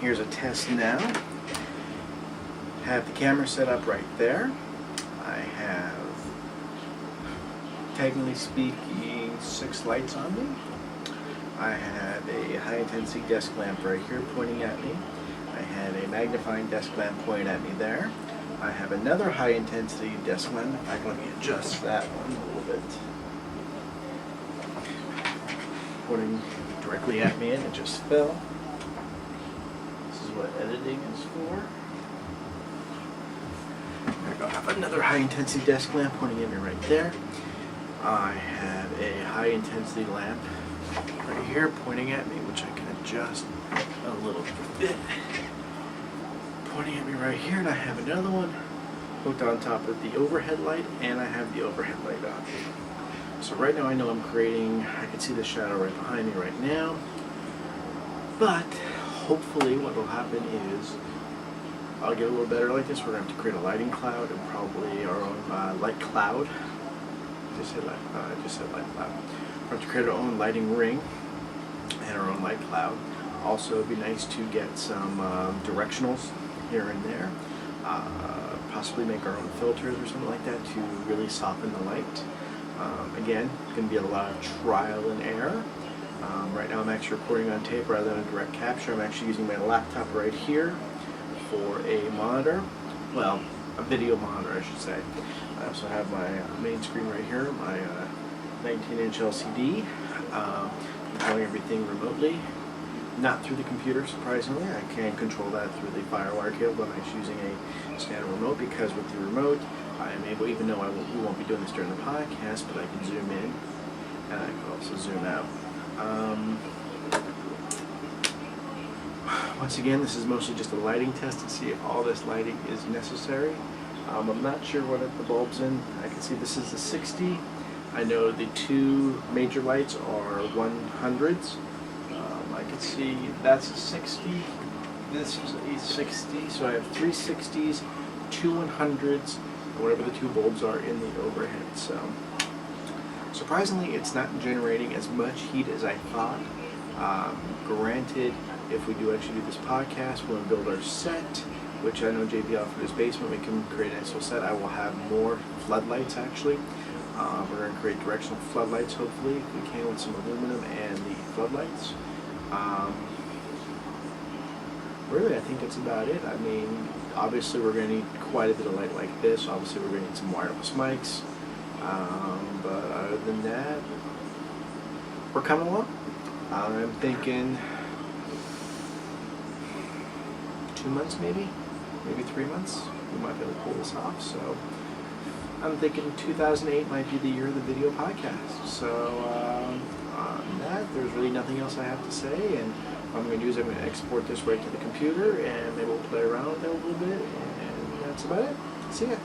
here's a test now. Have the camera set up right there. I have, technically speaking, 6 lights on me. I have a high intensity desk lamp right here pointing at me. I have a magnifying desk lamp pointing at me there. I have another high intensity desk lamp. In fact, let me adjust that one a little bit. Pointing directly at me and it just fell. This is what editing is for. There we go. I have another high intensity desk lamp pointing at me right there. I have a high intensity lamp right here pointing at me, which I can adjust a little bit. Pointing at me right here, and I have another one hooked on top of the overhead light, and I have the overhead light on. So right now I know I'm creating, I can see the shadow right behind me right now, but hopefully what will happen is I'll get a little better like this. We're going to have to create a lighting cloud and probably our own light cloud. I just said light cloud. We're going to have to create our own lighting ring and our own light cloud. Also, it'd be nice to get some directionals here and there. Possibly make our own filters or something like that to really soften the light. Again, it's going to be a lot of trial and error. Right now I'm actually recording on tape rather than a direct capture. I'm actually using my laptop right here for a monitor. Well, a video monitor I should say. I also have my main screen right here, my 19-inch LCD. Controlling everything remotely. Not through the computer, surprisingly. I can control that through the FireWire cable, but I'm actually using a standard remote because with the remote, I am able, even though we won't be doing this during the podcast, but I can zoom in and I can also zoom out. Once again, this is mostly just a lighting test to see if all this lighting is necessary. I'm not sure what the bulb's in. I can see this is a 60. I know the 2 major lights are 100s. I can see that's a 60, this is a 60, so I have 3 60s, 2 100s, whatever the 2 bulbs are in the overhead. So surprisingly, it's not generating as much heat as I thought. Granted, if we do actually do this podcast, we're going to build our set, which I know JP offered his basement. We can create an ISO set. I will have more floodlights actually. We're going to create directional floodlights hopefully if we can with some aluminum and the floodlights. Really, I think that's about it. I mean, obviously we're going to need quite a bit of light like this. Obviously we're going to need some wireless mics. But other than that, we're coming along. I'm thinking 2 months maybe 3 months. We might be able to pull this off. So I'm thinking 2008 might be the year of the video podcast. So on that, there's really nothing else I have to say, and what I'm going to do is I'm going to export this right to the computer, and maybe we'll play around with it a little bit, and that's about it. See ya.